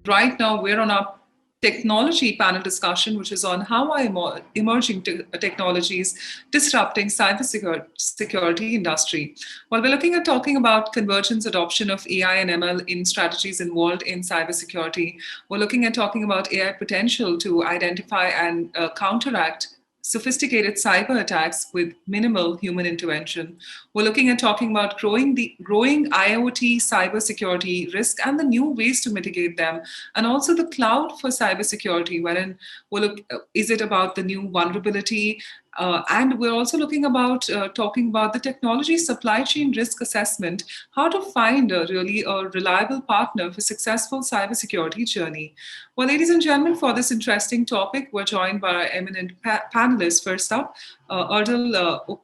right now we're on our technology panel discussion, which is on how are emerging technologies disrupting cybersecurity industry. Well, we're looking at talking about convergence adoption of AI and ML in strategies involved in cybersecurity. We're looking at talking about AI potential to identify and counteract sophisticated cyber attacks with minimal human intervention. We're looking at talking about growing IoT cybersecurity risk and the new ways to mitigate them, and also the cloud for cybersecurity, wherein is it about the new vulnerability? And we're also talking about the technology supply chain risk assessment, how to find a reliable partner for successful cybersecurity journey. Well, ladies and gentlemen, for this interesting topic, we're joined by our eminent panelists. First up, Erdal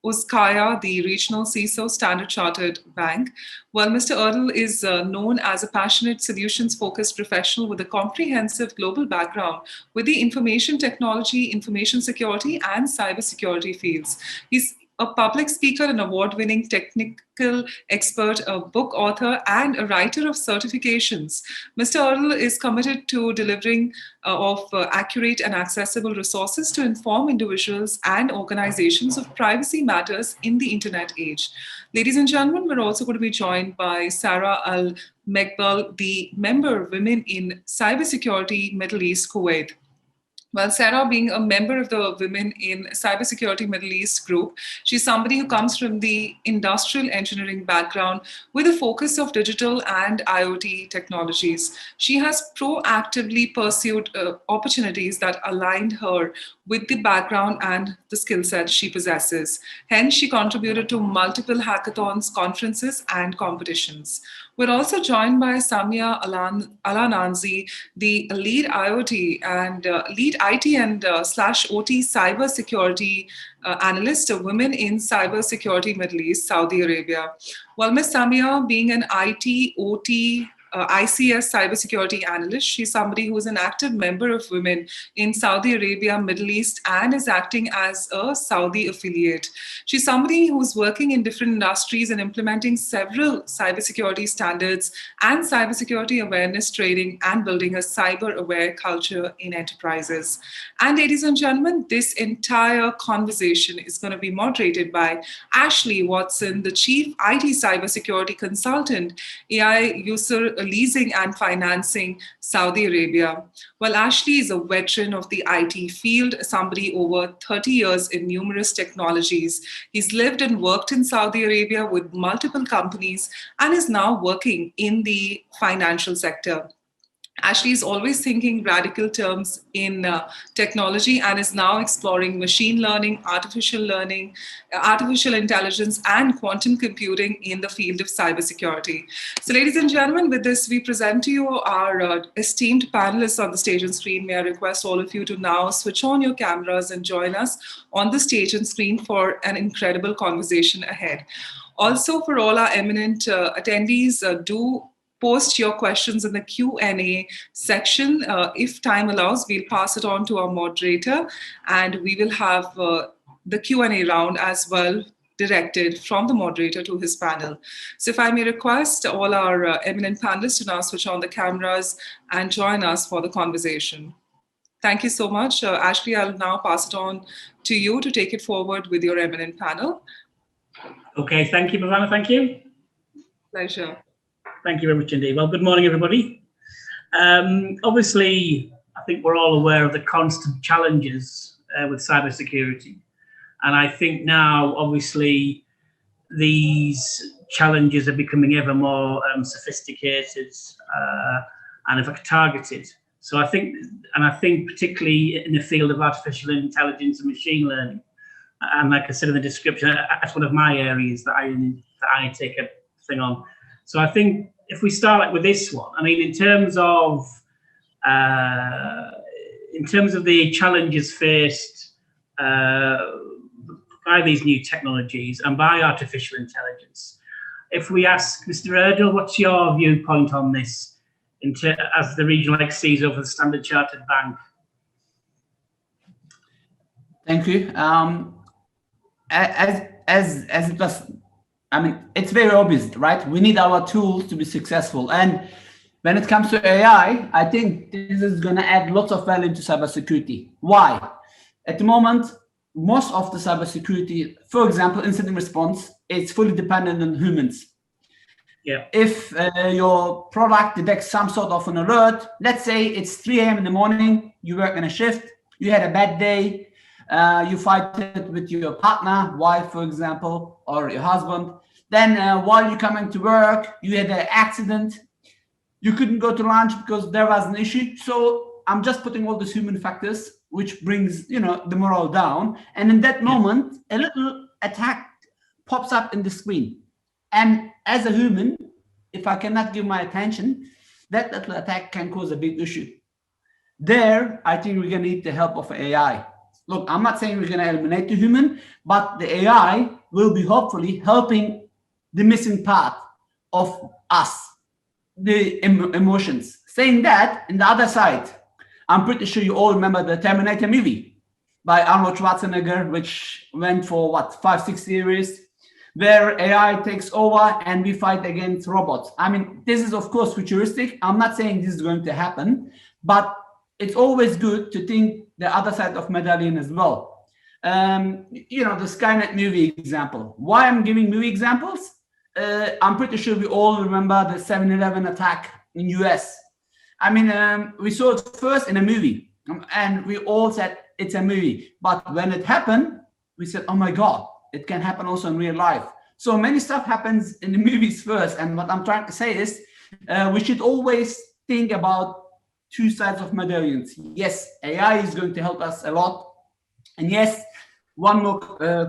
Ozkaya, the regional CISO, Standard Chartered Bank. Well, Mr. Erdal is known as a passionate solutions-focused professional with a comprehensive global background with the information technology, information security, and cybersecurity fields. He's a public speaker, an award-winning technical expert, a book author, and a writer of certifications. Mr. Erdal is committed to delivering accurate and accessible resources to inform individuals and organizations of privacy matters in the internet age. Ladies and gentlemen, we're also going to be joined by Sara Al-Megbel, the member of Women in Cybersecurity Middle East Kuwait. Well, Sara, being a member of the Women in Cybersecurity Middle East group, she's somebody who comes from the industrial engineering background with a focus of digital and IoT technologies. She has proactively pursued opportunities that aligned her with the background and the skill set she possesses. Hence, she contributed to multiple hackathons, conferences, and competitions. We're also joined by Samiyah Alanazi, the lead IoT and lead IT and /OT Cyber Security Analyst, a Women in Cyber Security Middle East, Saudi Arabia. Well, Ms. Samiyah, being an IT, OT, ICS cybersecurity analyst. She's somebody who is an active member of Women in Saudi Arabia, Middle East, and is acting as a Saudi affiliate. She's somebody who's working in different industries and implementing several cybersecurity standards and cybersecurity awareness training and building a cyber-aware culture in enterprises. And ladies and gentlemen, this entire conversation is going to be moderated by Ashleigh Watson, the Chief IT Cybersecurity Consultant, AI Yusr Leasing and Financing, Saudi Arabia. Well, Ashleigh is a veteran of the IT field, somebody over 30 years in numerous technologies. He's lived and worked in Saudi Arabia with multiple companies and is now working in the financial sector. Ashleigh is always thinking radical terms in technology and is now exploring machine learning, artificial intelligence, and quantum computing in the field of cybersecurity. So ladies and gentlemen, with this, we present to you our esteemed panelists on the stage and screen. May I request all of you to now switch on your cameras and join us on the stage and screen for an incredible conversation ahead. Also, for all our eminent attendees, do post your questions in the Q&A section. If time allows, we'll pass it on to our moderator, and we will have the Q&A round as well directed from the moderator to his panel. So if I may request all our eminent panelists to now switch on the cameras and join us for the conversation. Thank you so much. Ashleigh, I'll now pass it on to you to take it forward with your eminent panel. Okay, thank you, Bhavana, thank you. Pleasure. Thank you very much indeed. Well, good morning, everybody. Obviously, I think we're all aware of the constant challenges with cybersecurity. And I think now, obviously, these challenges are becoming ever more sophisticated and targeted. So I think particularly in the field of artificial intelligence and machine learning, and like I said in the description, that's one of my areas that I take a thing on. So I think if we start with this one, I mean, in terms of the challenges faced by these new technologies and by artificial intelligence, if we ask Mr. Erdal, what's your viewpoint on this as the regional ex-CISO for the Standard Chartered Bank? Thank you. As it was, I mean, it's very obvious, right? We need our tools to be successful. And when it comes to AI, I think this is going to add lots of value to cybersecurity. Why? At the moment, most of the cybersecurity, for example, incident response, is fully dependent on humans. Yeah. If your product detects some sort of an alert, let's say it's 3 a.m. in the morning, you work in a shift, you had a bad day, you fight it with your partner, wife, for example, or your husband. Then while you're coming to work, you had an accident. You couldn't go to lunch because there was an issue. So I'm just putting all these human factors, which brings, the morale down. And in that moment, a little attack pops up in the screen. And as a human, if I cannot give my attention, that little attack can cause a big issue. There, I think we're going to need the help of AI. Look, I'm not saying we're going to eliminate the human, but the AI will be hopefully helping the missing part of us, the emotions. Saying that, in the other side, I'm pretty sure you all remember the Terminator movie by Arnold Schwarzenegger, which went for 5-6 series, where AI takes over and we fight against robots. I mean, this is of course futuristic. I'm not saying this is going to happen, but it's always good to think the other side of medallion as well. The Skynet movie example. Why I'm giving movie examples? I'm pretty sure we all remember the 7/11 attack in US. I mean, we saw it first in a movie, and we all said it's a movie. But when it happened, we said, oh my God, it can happen also in real life. So many stuff happens in the movies first. And what I'm trying to say is we should always think about two sides of medallions. Yes, AI is going to help us a lot. And yes, one more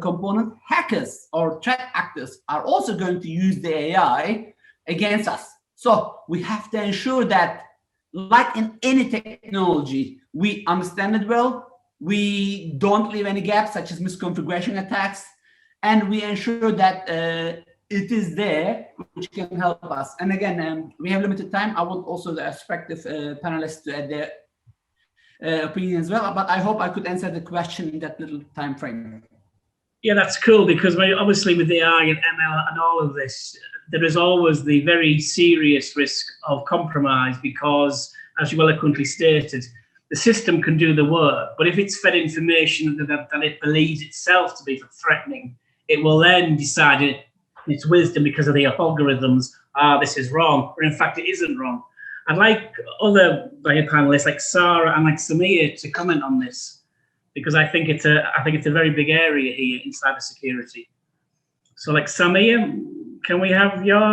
component, hackers or threat actors are also going to use the AI against us. So we have to ensure that, like in any technology, we understand it well, we don't leave any gaps such as misconfiguration attacks, and we ensure that it is there, which can help us. And again, we have limited time. I want also the respective panelists to add their opinion as well, but I hope I could answer the question in that little time frame. Yeah, that's cool, because obviously with AI and ML and all of this, there is always the very serious risk of compromise, because, as you eloquently stated, the system can do the work, but if it's fed information that it believes itself to be threatening, it will then decide in its wisdom, because of the algorithms, this is wrong, or in fact it isn't wrong. I'd like other panelists like Sara and like Samiyah to comment on this, because I think it's a very big area here in cybersecurity. So, like Samiyah, can we have your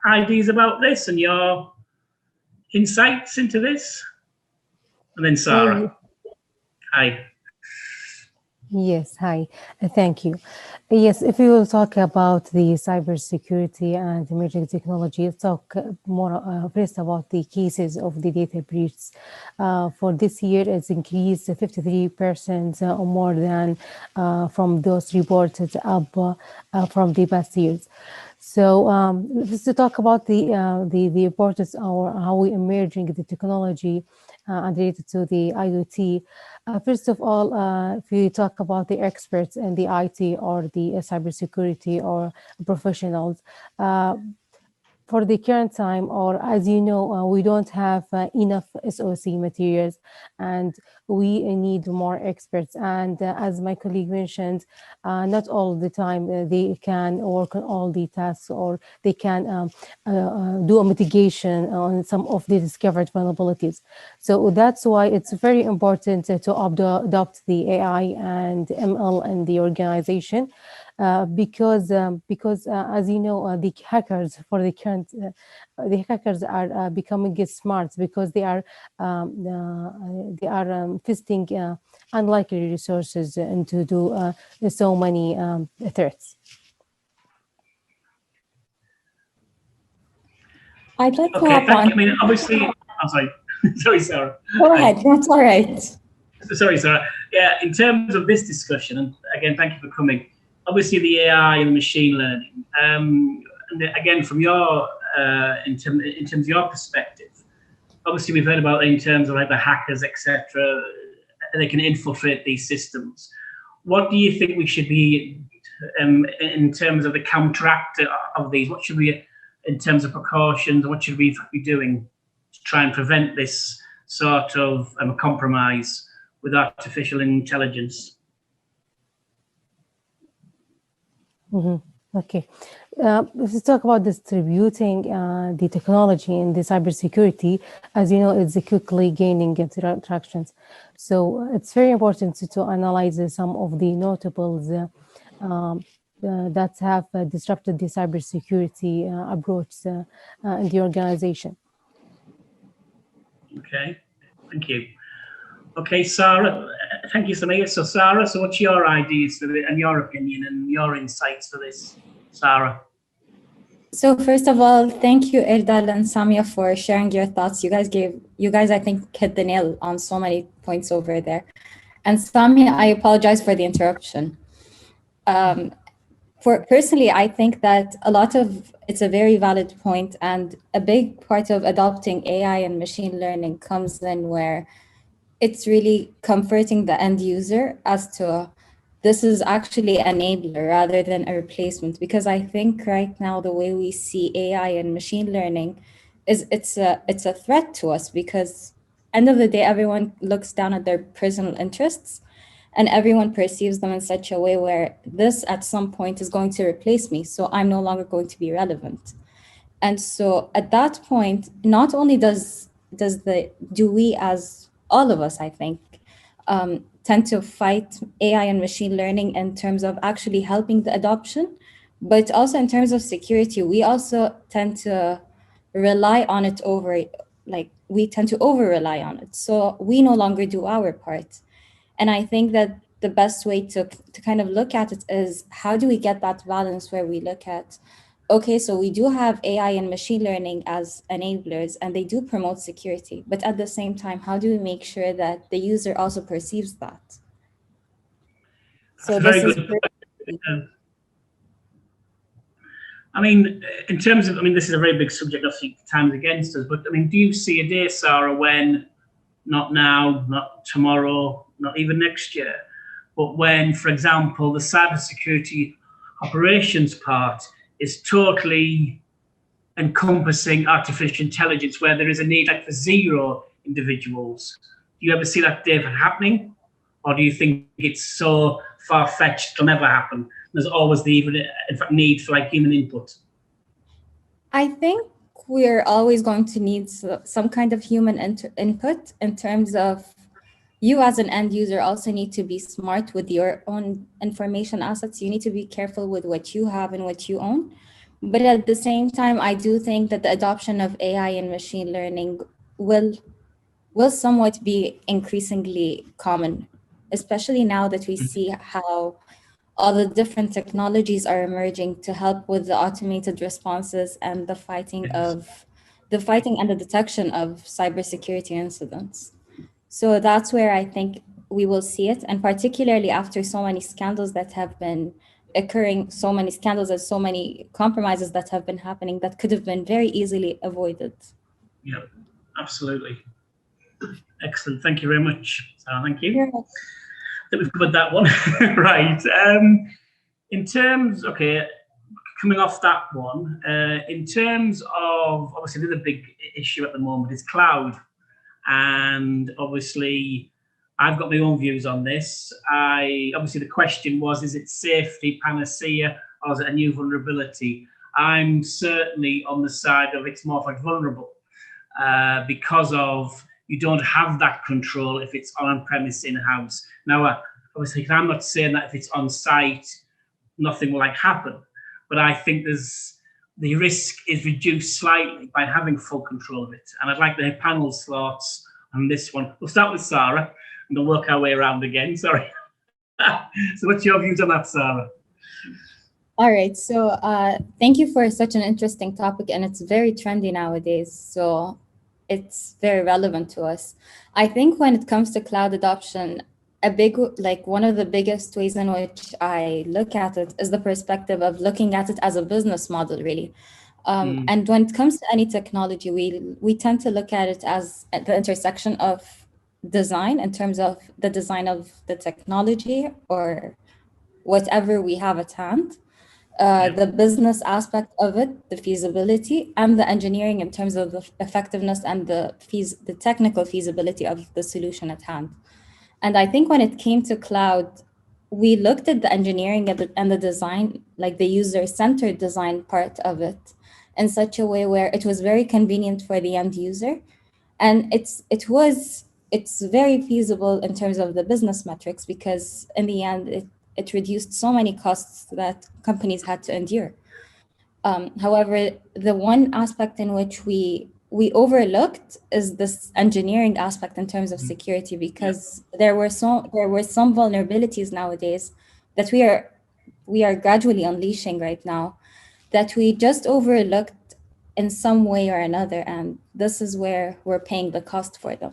ideas about this and your insights into this? And then Sara. Hi. Yes, hi. Thank you. Yes, if we will talk about the cybersecurity and emerging technology, let's talk more first about the cases of the data breaches. For this year, it's increased 53% or more than from those reported up from the past years. So just to talk about the importance or how we emerging the technology related to the IoT. First of all, if we talk about the experts in the IT or the cybersecurity or professionals, for the current time, or as you know, we don't have enough SOC materials, and we need more experts. And as my colleague mentioned, not all the time they can work on all the tasks, or they can do a mitigation on some of the discovered vulnerabilities. So that's why it's very important to adopt the AI and ML in the organization. Because as you know, the hackers for the current the hackers are becoming smart, because they are fisting unlikely resources and to do so many threats. I'd like to Okay, hop on. I mean, obviously, I'm sorry. Sorry, Sara. Go ahead. That's all right. Sorry, Sara. Yeah, in terms of this discussion, and again, thank you for coming. Obviously, the AI and the machine learning. And again, from your in terms of your perspective, obviously we've heard about it in terms of like the hackers, etc. They can infiltrate these systems. What do you think we should be in terms of the counteract of these? What should we, in terms of precautions, what should we be doing? try and prevent this sort of compromise with artificial intelligence. Okay. Let's talk about distributing the technology in the cybersecurity. As you know, it's quickly gaining interactions. So it's very important to analyze some of the notables that have disrupted the cybersecurity approach in the organization. Okay, thank you. Okay, Sara, thank you, Samiyah. So Sara, so what's your ideas for it and your opinion and your insights for this, Sara? So first of all, thank you, Erdal and Samiyah, for sharing your thoughts. You guys, I think, hit the nail on so many points over there. And Samiyah, I apologize for the interruption. Personally, I think that it's a very valid point, and a big part of adopting AI and machine learning comes in where it's really comforting the end user as to this is actually an enabler rather than a replacement. Because I think right now the way we see AI and machine learning is it's a threat to us, because end of the day, everyone looks down at their personal interests and everyone perceives them in such a way where this at some point is going to replace me. So I'm no longer going to be relevant. And so at that point, not only do we, as all of us, I think, tend to fight AI and machine learning in terms of actually helping the adoption, but also in terms of security, we also tend to rely on it we tend to over rely on it. So we no longer do our part. And I think that the best way to kind of look at it is, how do we get that balance where we look at, okay, so we do have AI and machine learning as enablers, and they do promote security. But at the same time, how do we make sure that the user also perceives that? So this is I mean, in terms of, this is a very big subject, obviously, time's against us, but do you see a day, Sara, when, not now, not tomorrow, not even next year, but when, for example, the cybersecurity operations part is totally encompassing artificial intelligence, where there is a need for 0 individuals? Do you ever see that day happening? Or do you think it's so far-fetched it'll never happen? There's always the need for human input. I think we're always going to need some kind of human input, in terms of you as an end user also need to be smart with your own information assets. You need to be careful with what you have and what you own. But at the same time, I do think that the adoption of AI and machine learning will somewhat be increasingly common, especially now that we see how all the different technologies are emerging to help with the automated responses and the fighting and the detection of cybersecurity incidents. So that's where I think we will see it, and particularly after so many scandals that have been occurring, so many scandals and so many compromises that have been happening that could have been very easily avoided. Yeah, absolutely. Excellent. Thank you very much, Sara. Thank you. Yeah. I think we've covered that one. Right. In terms, coming off that one, in terms of, obviously, another big issue at the moment is cloud. And obviously, I've got my own views on this. Obviously, the question was, is it safety, panacea, or is it a new vulnerability? I'm certainly on the side of it's more vulnerable, because of you don't have that control if it's on-premise in-house. Now, obviously, I'm not saying that if it's on-site, nothing will happen, but I think the risk is reduced slightly by having full control of it. And I'd like to have panel slots on this one. We'll start with Sara and we'll work our way around again. Sorry. So what's your views on that, Sara? All right. So thank you for such an interesting topic, and it's very trendy nowadays. So it's very relevant to us. I think when it comes to cloud adoption, one of the biggest ways in which I look at it is the perspective of looking at it as a business model, really. And when it comes to any technology, we tend to look at it as the intersection of design, in terms of the design of the technology or whatever we have at hand, the business aspect of it, the feasibility, and the engineering in terms of the effectiveness and the technical feasibility of the solution at hand. And I think when it came to cloud, we looked at the engineering and the design, like the user-centered design part of it, in such a way where it was very convenient for the end user. And it's very feasible in terms of the business metrics, because in the end, it reduced so many costs that companies had to endure. However, the one aspect in which we overlooked is this engineering aspect in terms of security, because there were some vulnerabilities nowadays that we are gradually unleashing right now, that we just overlooked in some way or another, and this is where we're paying the cost for them.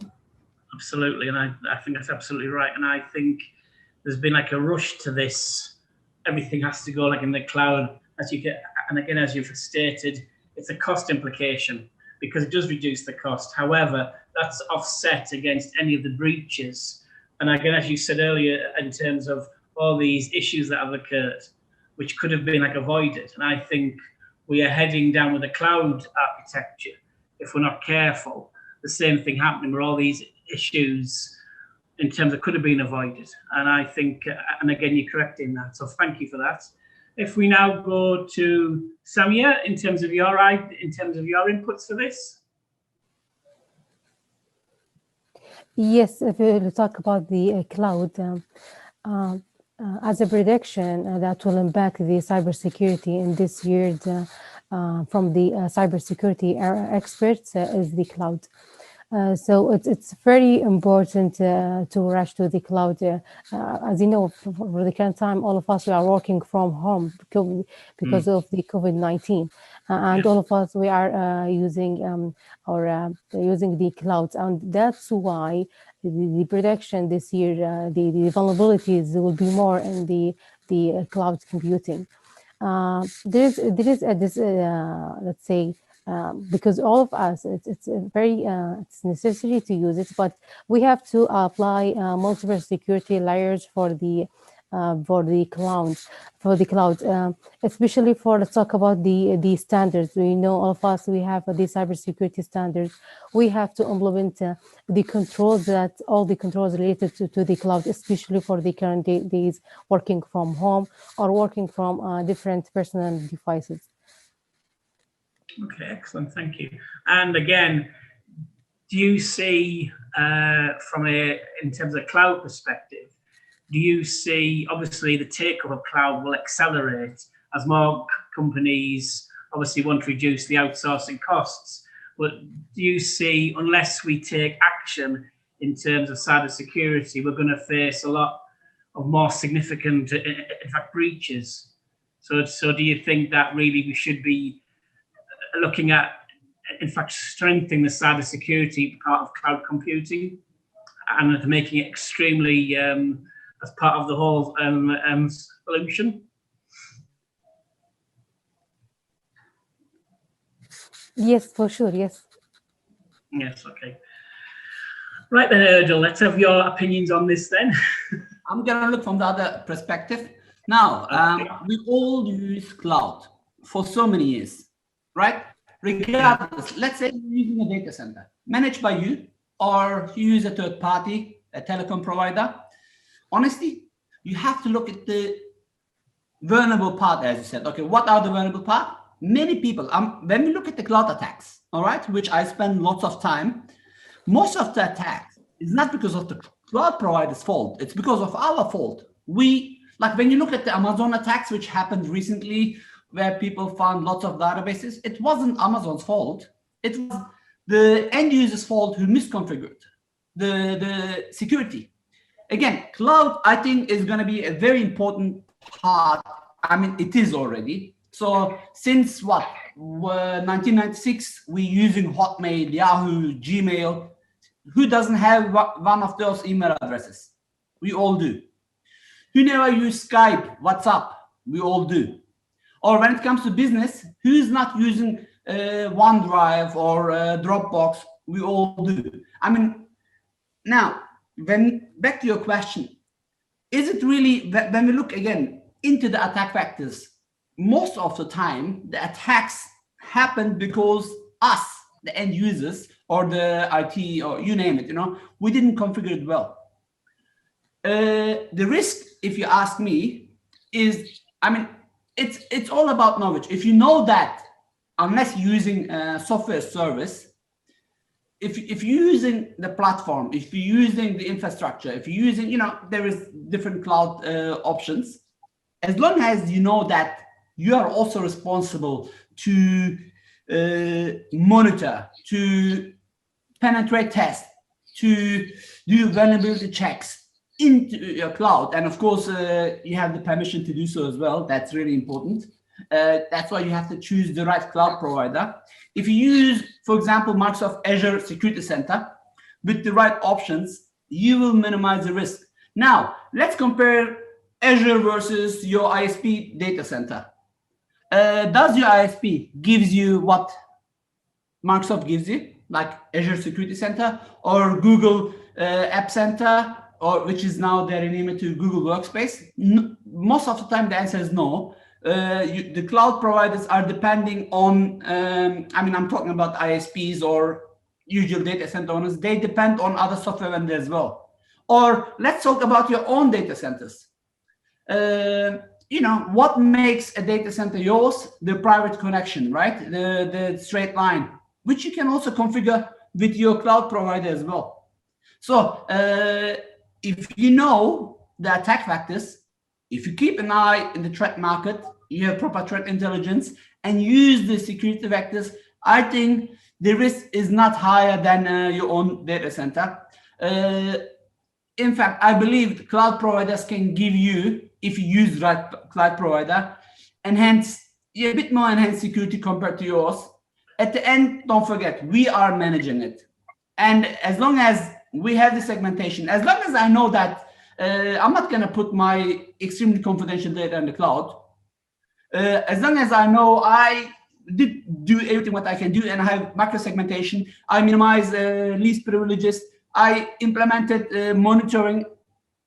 Absolutely, and I think that's absolutely right. And I think there's been like a rush to this. Everything has to go like in the cloud, as you get, and again, as you've stated, it's a cost implication because it does reduce the cost. However, that's offset against any of the breaches. And again, as you said earlier, in terms of all these issues that have occurred, which could have been like avoided. And I think we are heading down with a cloud architecture. If we're not careful, the same thing happening where all these issues in terms of could have been avoided. And I think, and again, you're correct in that. So thank you for that. If we now go to Samiyah, in terms of your inputs for this. Yes, if we talk about the cloud, as a prediction that will impact the cybersecurity in this year from the cybersecurity experts is the cloud. So it's very important to rush to the cloud. As you know, for the current time, all of us, we are working from home because of the COVID-19. And all of us, we are using the cloud. And that's why the prediction this year, the vulnerabilities will be more in the cloud computing. There is this let's say, because all of us, it's necessary to use it, but we have to apply multiple security layers for the cloud, especially let's talk about the standards. We know all of us, we have the cybersecurity standards. We have to implement the controls, all the controls related to the cloud, especially for the current days working from home or working from different personal devices. Okay, excellent, thank you. And again, do you see in terms of cloud perspective, do you see obviously the take-up of cloud will accelerate as more companies obviously want to reduce the outsourcing costs? But do you see, unless we take action in terms of cybersecurity, we're going to face a lot of more significant, in fact, breaches? So do you think that really we should be looking at, in fact, strengthening the cybersecurity part of cloud computing and making it extremely as part of the whole solution? Yes, for sure, yes. Yes, okay. Right then, Erdal, let's have your opinions on this then. I'm going to look from the other perspective. Now, we all use cloud for so many years, right? Regardless, let's say you're using a data center managed by you, or you use a third party, a telecom provider. Honestly, you have to look at the vulnerable part, as you said. Okay, what are the vulnerable part? Many people, when we look at the cloud attacks, all right, which I spend lots of time, most of the attacks is not because of the cloud provider's fault. It's because of our fault. Like when you look at the Amazon attacks, which happened recently, where people found lots of databases, it wasn't Amazon's fault. It was the end user's fault who misconfigured the security. Again, cloud, I think, is going to be a very important part. I mean, it is already. So since 1996, we're using Hotmail, Yahoo, Gmail. Who doesn't have one of those email addresses? We all do. Who never use Skype, WhatsApp? We all do. Or when it comes to business, who's not using OneDrive or Dropbox? We all do. I mean, now, back to your question, is it really, when we look again into the attack vectors, most of the time, the attacks happen because us, the end users, or the IT, or you name it, we didn't configure it well. The risk, if you ask me, is, it's all about knowledge. If you know that, unless you're using software service, if you're using the platform, if you're using the infrastructure, if you're using, there is different cloud options, as long as you know that you are also responsible to monitor, to penetrate test, to do vulnerability checks into your cloud. And of course, you have the permission to do so as well. That's really important. That's why you have to choose the right cloud provider. If you use, for example, Microsoft Azure Security Center with the right options, you will minimize the risk. Now, let's compare Azure versus your ISP data center. Does your ISP gives you what Microsoft gives you, like Azure Security Center or Google App Center, or which is now they're renamed to Google Workspace? Most of the time, the answer is no. The cloud providers are depending on, I'm talking about ISPs or usual data center owners. They depend on other software vendors as well. Or let's talk about your own data centers. What makes a data center yours? The private connection, right? The straight line, which you can also configure with your cloud provider as well. So if you know the attack vectors, if you keep an eye in the threat market, you have proper threat intelligence and use the security vectors, I think the risk is not higher than your own data center. In fact, I believe cloud providers can give you, if you use the right cloud provider, a bit more enhanced security compared to yours. At the end, don't forget, we are managing it. And as long as we have the segmentation, as long as I know that I'm not going to put my extremely confidential data in the cloud, as long as I know I did do everything what I can do and I have macro segmentation, I minimize least privileges, I implemented monitoring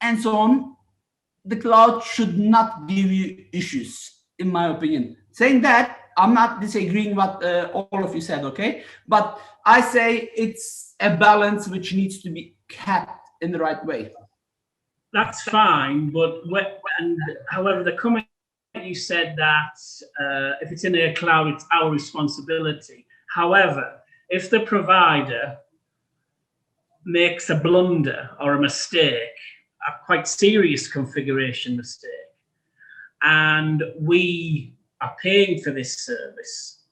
and so on, the cloud should not give you issues, in my opinion. Saying that, I'm not disagreeing what all of you said, okay? But I say it's a balance which needs to be kept in the right way. That's fine, but however, the comment you said that if it's in a cloud, it's our responsibility. However, if the provider makes a blunder or a mistake, a quite serious configuration mistake, and we are paying for this service,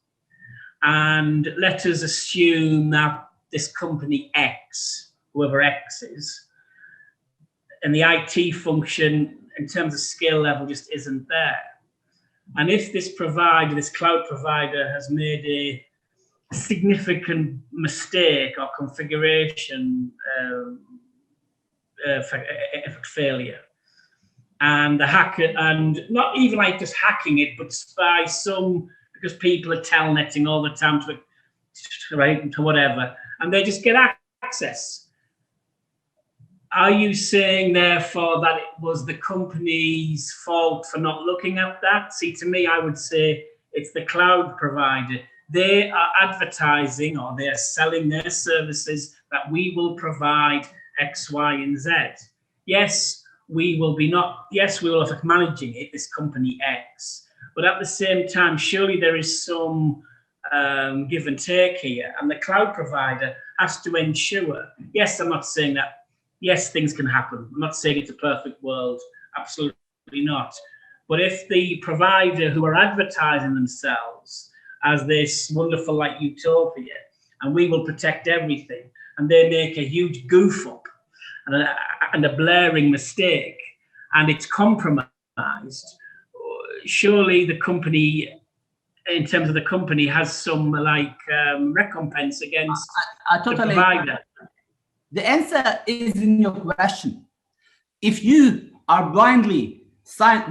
and let us assume that this company X, whoever X is, and the IT function in terms of skill level just isn't there. And if this provider, this cloud provider, has made a significant mistake or configuration failure, and the hacker, and not even like just hacking it, but by because people are telnetting all the time to whatever, and they just get access. Are you saying, therefore, that it was the company's fault for not looking at that? See, to me, I would say it's the cloud provider. They are advertising, or they are selling their services that we will provide X, Y, and Z. Yes, we will have managing it, this company X. But at the same time, surely there is some give and take here. And the cloud provider has to ensure, yes, I'm not saying that, yes, things can happen. I'm not saying it's a perfect world, absolutely not. But if the provider who are advertising themselves as this wonderful like utopia, and we will protect everything, and they make a huge goof up and a blaring mistake, and it's compromised, surely the company, in terms of the company, has some recompense against the provider. The answer is in your question. If you are blindly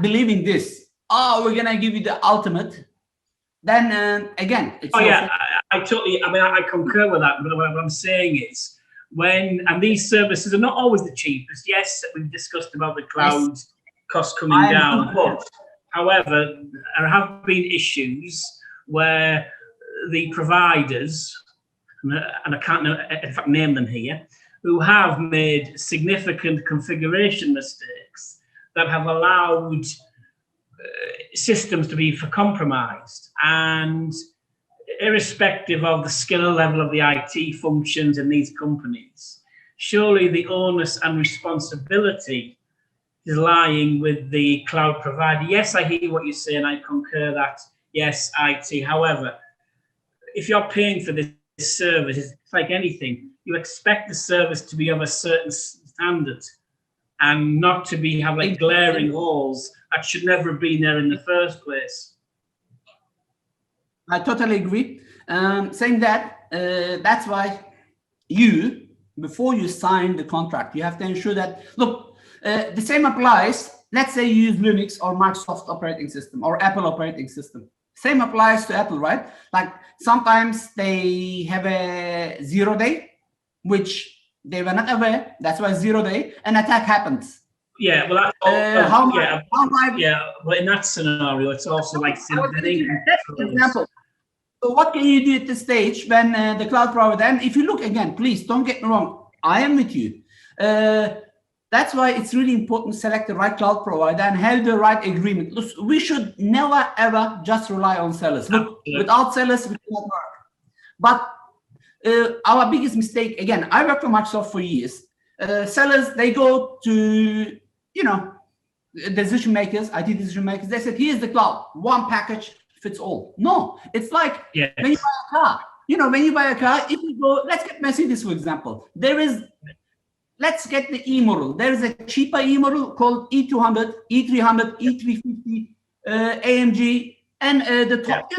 believing this, we're gonna give you the ultimate, then again, it's I concur with that. But what I'm saying is, and these services are not always the cheapest. Yes, we've discussed about the cloud costs coming down, but However, there have been issues where the providers, and I can't in fact name them here, who have made significant configuration mistakes that have allowed systems to be compromised. And irrespective of the skill level of the IT functions in these companies, surely the onus and responsibility is lying with the cloud provider. Yes, I hear what you say, and I concur that, yes, IT. However, if you're paying for this service, it's like anything. You expect the service to be of a certain standard and not to have like glaring holes that should never have been there in the first place. I totally agree. Saying that, that's why before you sign the contract, you have to ensure that, look, the same applies. Let's say you use Linux or Microsoft operating system or Apple operating system. Same applies to Apple, right? Like sometimes they have a 0 day, which they were not aware. That's why 0 day, an attack happens. Yeah, well, but in that scenario, it's also like example. So what can you do at this stage when the cloud provider, and if you look again, please don't get me wrong, I am with you. That's why it's really important to select the right cloud provider and have the right agreement. Look, we should never, ever just rely on sellers. Look, without sellers, we cannot work. But our biggest mistake, again, I worked for Microsoft for years. Sellers, they go to, decision makers, IT decision makers. They said, here's the cloud, one package fits all. No, it's like when you buy a car. When you buy a car, if you go, let's get Mercedes, for example. Let's get the E-model. There is a cheaper E-model called E200, E300, E350, AMG, and the top.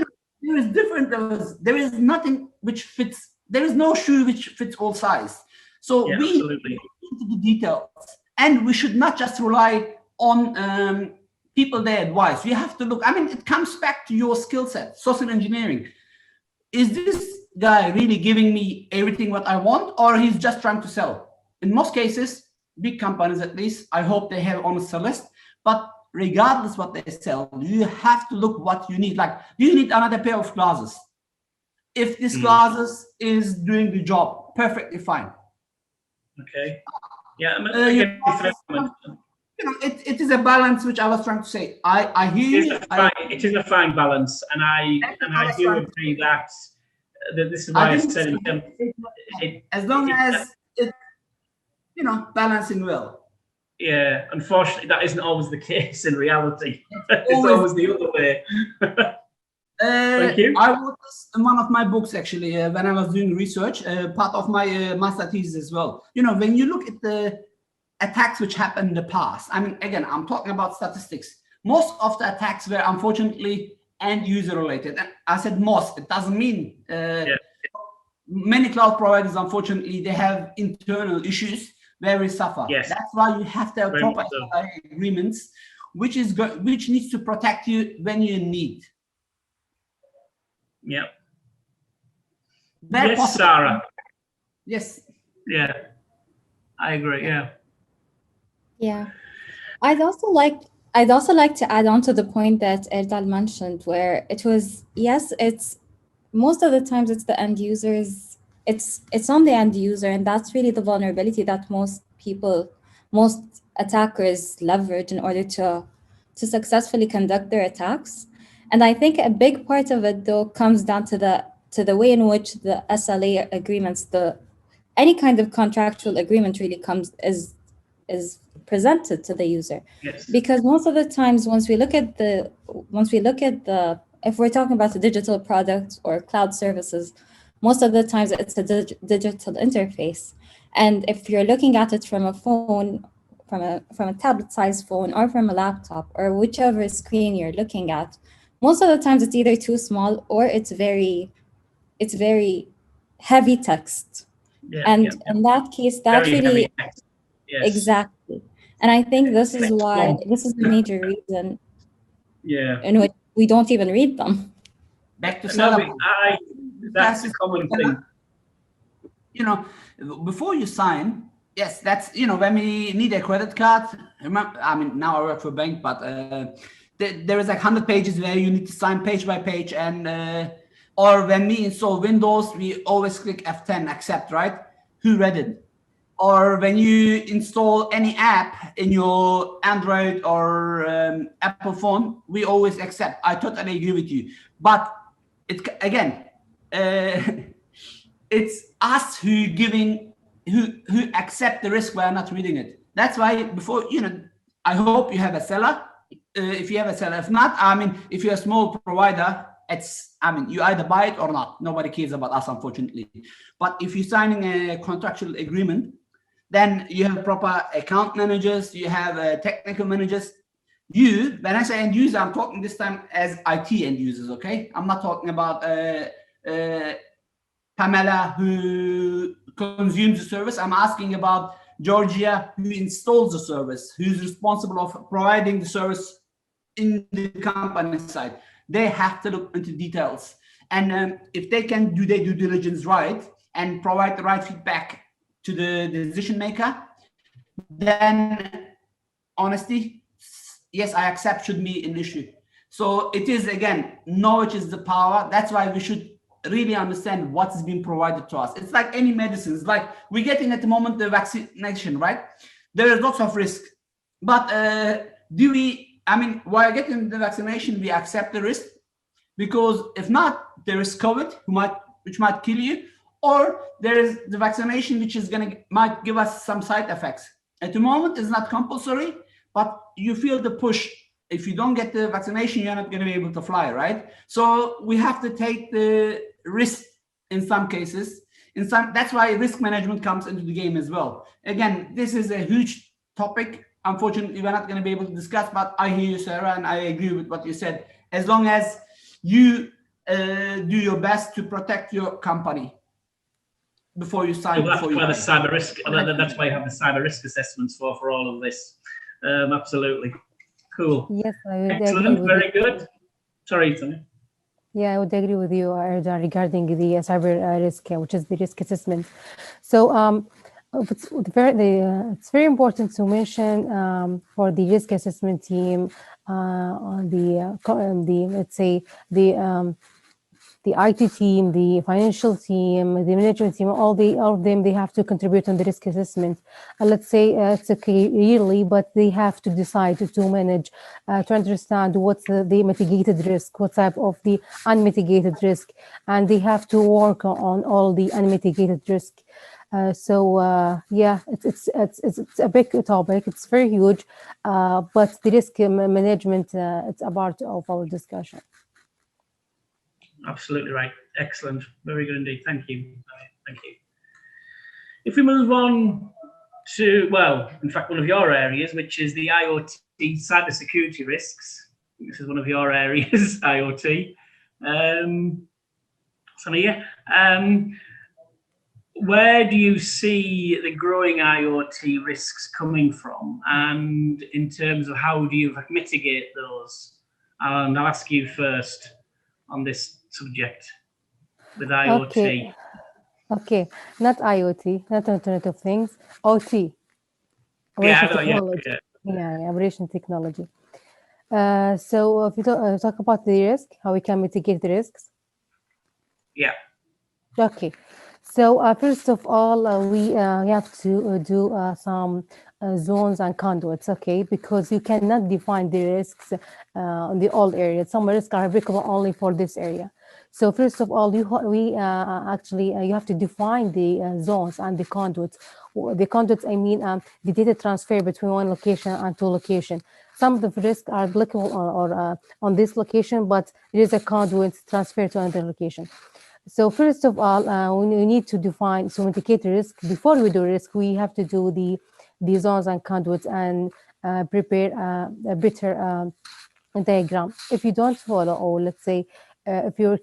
There is different levels. There is nothing which fits. There is no shoe which fits all size. So we need to look into the details, and we should not just rely on people their advice. We have to look. I mean, it comes back to your skill set, social engineering. Is this guy really giving me everything what I want, or he's just trying to sell? In most cases, big companies at least, I hope they have honest sellers. But regardless what they sell, you have to look what you need. Like, do you need another pair of glasses? If this glasses is doing the job, perfectly fine. Okay. Yeah. It is a balance, which I was trying to say. I hear you. It is a fine balance, and I do agree that this is why I said as long as it's balancing well. Yeah, unfortunately, that isn't always the case in reality. It's always the other way. Thank you. I wrote this in one of my books, actually, when I was doing research, part of my master thesis as well. When you look at the attacks which happened in the past, I mean, again, I'm talking about statistics. Most of the attacks were unfortunately end user related. And I said most, it doesn't mean many cloud providers, unfortunately, they have internal issues where we suffer. Yes. That's why you have to have proper agreements, which needs to protect you when you need. Yeah. Yes, possible. Sara. Yes. Yeah, I agree. Yeah. Yeah. I'd also like to add on to the point that Erdal mentioned, where it was, yes, it's most of the times it's the end users, it's on the end user, and that's really the vulnerability that most attackers leverage in order to successfully conduct their attacks. And I think a big part of it, though, comes down to the way in which the SLA agreements, any kind of contractual agreement really is presented to the user. Yes. Because most of the times, once we look at if we're talking about a digital product or cloud services, most of the times it's a digital interface. And if you're looking at it from a phone, from a tablet-sized phone, or from a laptop, or whichever screen you're looking at, most of the times it's either too small or it's very heavy text. In that case, that very really yes. Exactly. And I think this is the major reason in which we don't even read them. Back to Sara. That's a common thing. Before you sign, yes, that's when we need a credit card. Remember, I mean, now I work for a bank, but there is like 100 pages where you need to sign page by page, and or when we install Windows, we always click F10 accept, right? Who read it? Or when you install any app in your Android or Apple phone, we always accept. I totally agree with you. But it again, it's us who accept the risk by not reading it. That's why before, I hope you have a seller. If you have a seller, if not, I mean, if you're a small provider, you either buy it or not. Nobody cares about us, unfortunately. But if you're signing a contractual agreement, then you have proper account managers, you have technical managers. When I say end user, I'm talking this time as IT end users, okay? I'm not talking about Pamela who consumes the service. I'm asking about Georgia who installs the service, who's responsible of providing the service in the company side. They have to look into details. And if they can do their due diligence right and provide the right feedback to the decision maker, then honesty, yes, I accept should be an issue. So it is, again, knowledge is the power. That's why we should really understand what is being provided to us. It's like any medicines, like we're getting at the moment the vaccination, right? There is lots of risk, but while getting the vaccination, we accept the risk, because if not, there is COVID which might kill you, or there is the vaccination which is might give us some side effects. At the moment, it's not compulsory, but you feel the push. If you don't get the vaccination, you're not going to be able to fly, right? So we have to take the risk in some cases. That's why risk management comes into the game as well. Again, this is a huge topic. Unfortunately, we're not going to be able to discuss, but I hear you, Sarah, and I agree with what you said. As long as you do your best to protect your company before you sign. That's why the cyber risk. That's why you have the cyber risk assessments for all of this. Absolutely. Cool. Yes, I would Excellent. agree with Very you. good. Sorry, Samiyah. Yeah, I would agree with you, Erdal, regarding the cyber risk, which is the risk assessment. So it's very important to mention for the risk assessment team, on the let's say the IT team, the financial team, the management team, all of them, they have to contribute on the risk assessment. Let's say it's okay yearly, but they have to decide to manage, to understand what's the mitigated risk, what type of the unmitigated risk, and they have to work on all the unmitigated risk. Yeah, it's a big topic. It's very huge, but the risk management, it's a part of our discussion. Absolutely right. Excellent. Very good indeed. Thank you. Thank you. If we move on to, well, in fact, one of your areas, which is the IoT Cyber Security risks. This is one of your areas, IoT. Samiyah, where do you see the growing IoT risks coming from? And in terms of how do you mitigate those? And I'll ask you first on this subject with IoT. Okay. Not IoT, not Internet of Things, OT. Operation technology. So if you talk about the risk, how we can mitigate the risks. Yeah. Okay. So first of all, we have to do some zones and conduits, okay? Because you cannot define the risks on the old area. Some risks are applicable only for this area. So first of all, you have to define the zones and the conduits. The conduits, I mean, the data transfer between one location and two locations. Some of the risks are applicable or on this location, but there is a conduit transfer to another location. So first of all, we need to define, to mitigate the risk. Before we do risk, we have to do the zones and conduits and prepare a better diagram. If you don't follow, or let's say, if our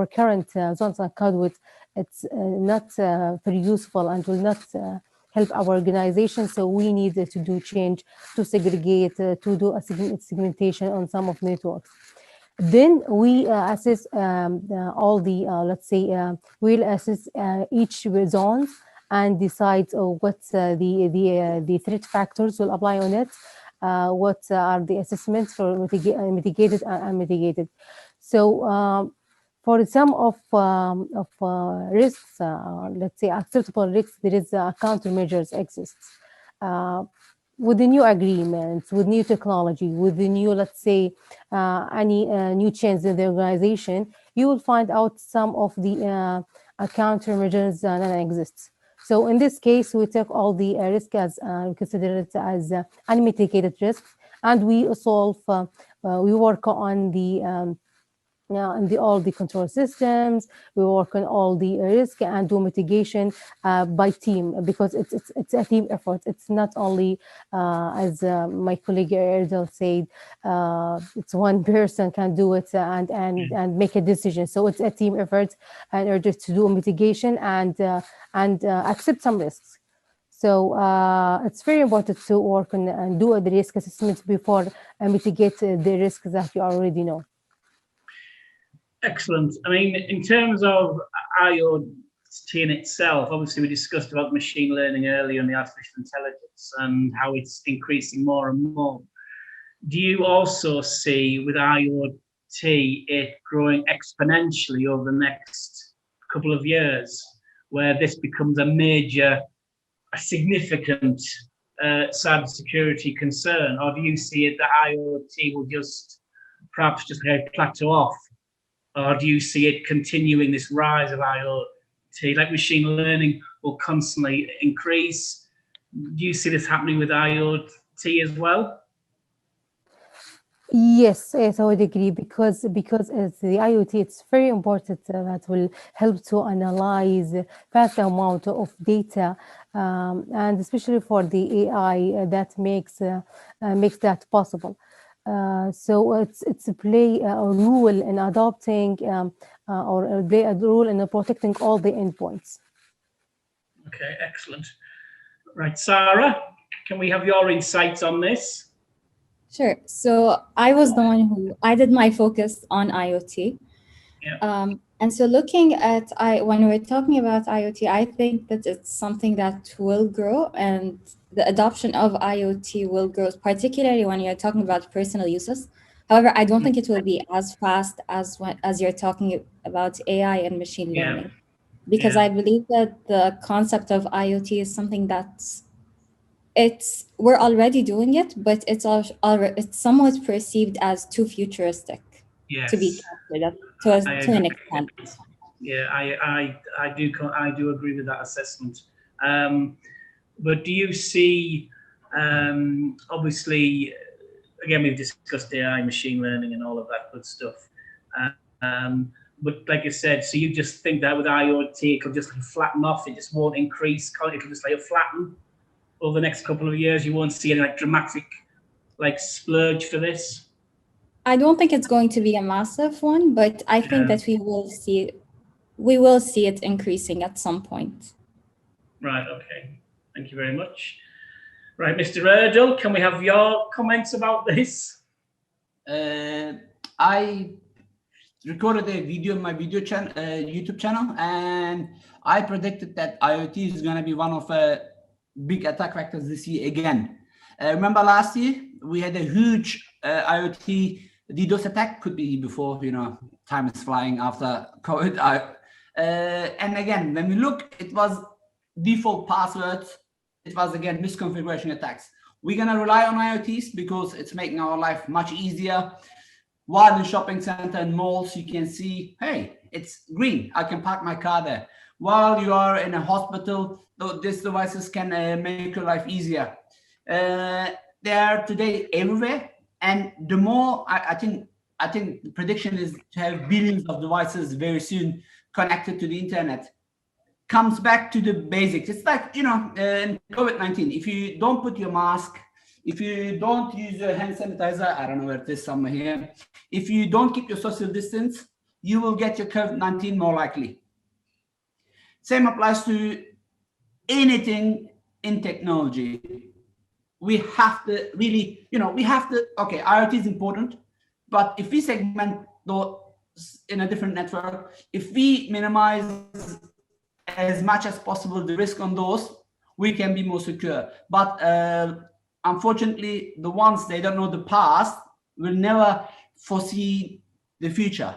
current zones and conduits, it's not very useful and will not help our organization. So we need to do change, to segregate, to do a segmentation on some of networks. Then we assess all the, let's say, we'll assess each zones and decide what the threat factors will apply on it. what are the assessments for mitigated and unmitigated. So for some of risks, let's say acceptable risks, there is countermeasures exists. With the new agreements, with new technology, with the new, let's say, any new change in the organization, you will find out some of the countermeasures that exist. So in this case, we take all the risk as we consider it as unmitigated risks, and we solve. We work on the all the control systems. We work on all the risk and do mitigation by team, because it's a team effort. It's not only as my colleague Erdal said, it's one person can do it and make a decision. So it's a team effort in order to do mitigation and accept some risks. So it's very important to work on and do the risk assessment before mitigate the risks that you already know. Excellent. I mean, in terms of IoT in itself, obviously we discussed about machine learning earlier and the artificial intelligence and how it's increasing more and more. Do you also see with IoT it growing exponentially over the next couple of years, where this becomes a significant cybersecurity concern? Or do you see it that IoT will perhaps just plateau off? Or do you see it continuing this rise of IoT, like machine learning will constantly increase? Do you see this happening with IoT as well? Yes, I would agree, because as the IoT, it's very important that will help to analyze vast amount of data, and especially for the AI that makes that possible. So it's play a role in adopting or play a role in protecting all the endpoints. Okay, excellent. Right, Sara, can we have your insights on this? Sure. So I was the one I did my focus on IoT. Yeah. And so looking at, when we're talking about IoT, I think that it's something that will grow, and the adoption of IoT will grow, particularly when you're talking about personal uses. However, I don't think it will be as fast as you're talking about AI and machine learning, because I believe that the concept of IoT is something we're already doing it, but it's somewhat perceived as too futuristic to be captured to an extent. Yeah, I do agree with that assessment. But do you see, obviously, again, we've discussed AI, machine learning, and all of that good stuff. But like I said, so you just think that with IoT, it could just flatten off, it just won't increase, it could just flatten over the next couple of years? You won't see any dramatic splurge for this? I don't think it's going to be a massive one, but I think that we will see it increasing at some point. Right, okay. Thank you very much. Right, Mr. Erdal, can we have your comments about this? I recorded a video on my YouTube channel, and I predicted that IoT is going to be one of the big attack vectors this year again. Remember last year we had a huge IoT DDoS attack, could be before, time is flying after COVID. And again, when we look, it was default passwords. It was again misconfiguration attacks. We're gonna rely on IoTs because it's making our life much easier. While in shopping center and malls, you can see, hey, it's green, I can park my car there. While you are in a hospital, these devices can make your life easier. They are today everywhere, and the more I think the prediction is to have billions of devices very soon connected to the internet. Comes back to the basics. It's like, in COVID-19, if you don't put your mask, if you don't use your hand sanitizer, I don't know where it is, somewhere here. If you don't keep your social distance, you will get your COVID-19 more likely. Same applies to anything in technology. We have to really, okay, IoT is important, but if we segment those in a different network, if we minimize as much as possible the risk on those, we can be more secure. But unfortunately, the ones they don't know the past will never foresee the future.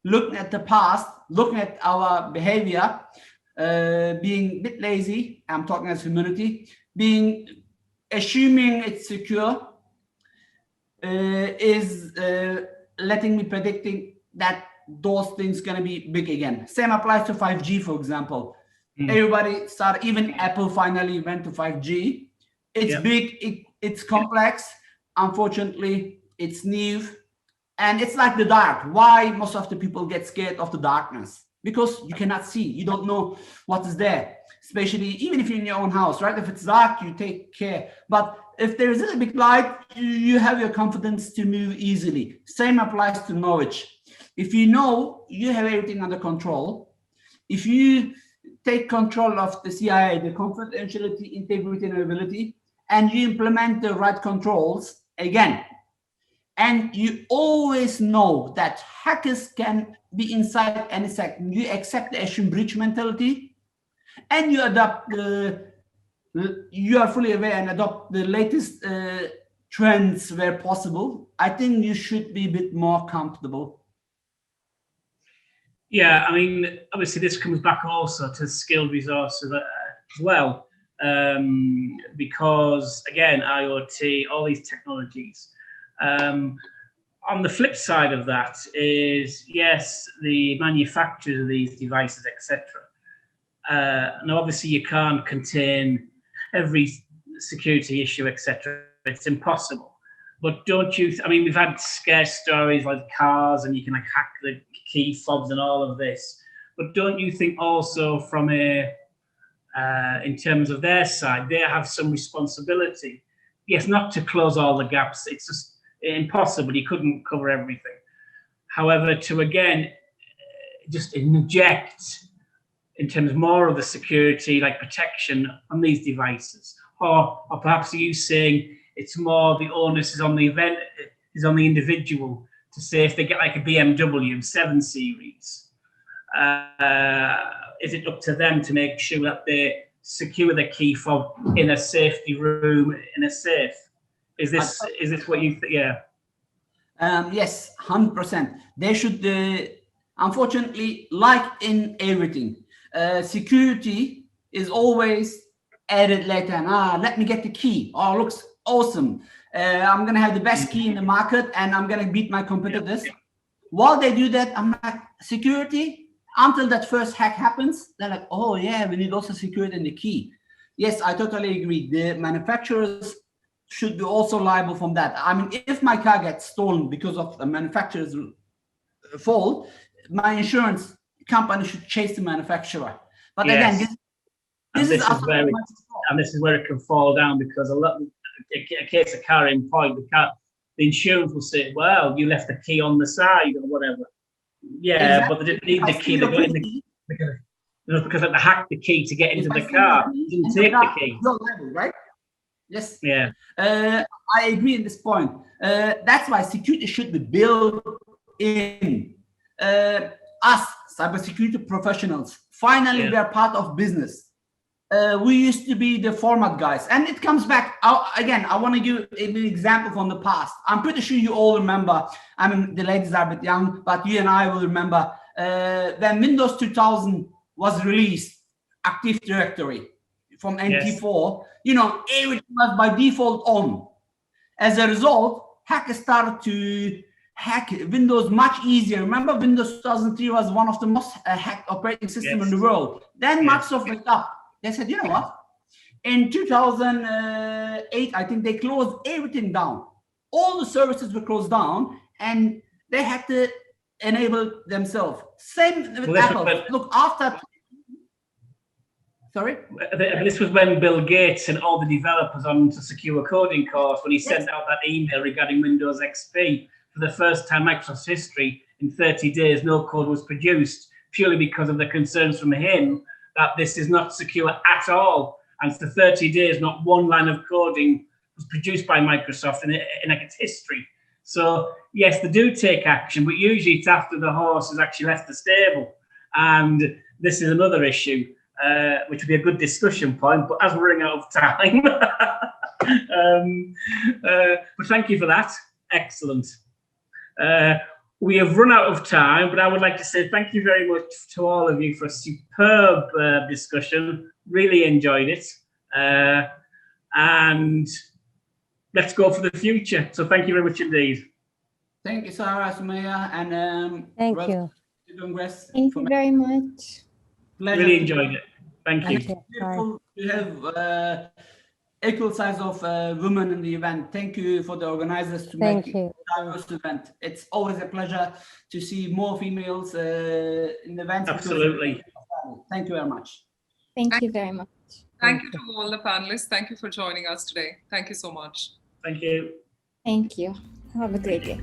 Looking at the past, looking at our behavior, being a bit lazy, I'm talking as humanity, assuming it's secure, is letting me predicting that those things gonna be big again. Same applies to 5G, for example. Everybody started, even Apple finally went to 5G. It's big, it's complex. Unfortunately, it's new. And it's like the dark. Why most of the people get scared of the darkness? Because you cannot see, you don't know what is there. Especially even if you're in your own house, right? If it's dark, you take care. But if there is a big light, you have your confidence to move easily. Same applies to knowledge. If you know you have everything under control, if you take control of the CIA, the confidentiality, integrity, and availability, and you implement the right controls, again, and you always know that hackers can be inside any second, you accept the assume breach mentality, and you adopt you are fully aware and adopt the latest trends where possible, I think you should be a bit more comfortable. Yeah, I mean, obviously this comes back also to skilled resources as well, because again, IoT, all these technologies. On the flip side of that is, yes, the manufacturers of these devices, etc. Now, obviously, you can't contain every security issue, etc. It's impossible. But don't you? I mean, we've had scare stories like cars, and you can like hack the key fobs and all of this. But don't you think also, from a in terms of their side, they have some responsibility? Yes, not to close all the gaps. It's just impossible. You couldn't cover everything. However, to again just inject in terms more of the security, like protection on these devices, or perhaps are you saying it's more the onus is on the event, is on the individual to say if they get like a BMW 7 Series, is it up to them to make sure that they secure the key fob in a safety room, in a safe? Is this what you think? Yeah. Yes, 100%. They should, unfortunately, like in everything, security is always added later. And let me get the key. Oh, looks awesome. I'm gonna have the best key in the market, and I'm gonna beat my competitors. While they do that, I'm like, security. Until that first hack happens, they're like, oh yeah, we need also security in the key. Yes, I totally agree. The manufacturers should be also liable from that. I mean, if my car gets stolen because of the manufacturer's fault, my insurance company should chase the manufacturer. But yes. Again, this is where it can fall down, because a case of car in point, the insurance will say, well, you left the key on the side or whatever. Yeah, exactly. But they didn't need the key. They got in the because they hacked the key to get into the car. They didn't take the key. Level, right? Yes. Yeah. I agree in this point. That's why security should be built in. Us, cybersecurity professionals, finally we are part of business. We used to be the format guys, and it comes back. Again, I want to give an example from the past. I'm pretty sure you all remember. I mean, the ladies are a bit young, but you and I will remember when Windows 2000 was released, Active Directory from NT4. You know, everything was by default on. As a result, hackers started to hack Windows much easier. Remember, Windows 2003 was one of the most hacked operating systems in the world. Then Microsoft went up. They said, you know what? In 2008, I think they closed everything down. All the services were closed down, and they had to enable themselves. Same with Apple. Look, after... Sorry? This was when Bill Gates sent all the developers on to secure coding course, when he sent out that email regarding Windows XP. For the first time in Microsoft's history, in 30 days, no code was produced, purely because of the concerns from him that this is not secure at all. And for 30 days, not one line of coding was produced by Microsoft in its history. So yes, they do take action, but usually it's after the horse has actually left the stable. And this is another issue, which would be a good discussion point, but as we're running out of time, But thank you for that. Excellent. We have run out of time, but I would like to say thank you very much to all of you for a superb discussion. Really enjoyed it. And let's go for the future. So thank you very much indeed. Thank you, Sara, Samiyah, and Thank you. Thank you very much. Pleasure. Really enjoyed it. Thank you. Okay, bye. Beautiful to have equal size of women in the event. Thank you for the organizers to Thank make you. it a diverse event. It's always a pleasure to see more females in the event. Absolutely. Thank you very much. Thank you very much. Thank you to all the panelists. Thank you for joining us today. Thank you so much. Thank you. Thank you. Have a great day.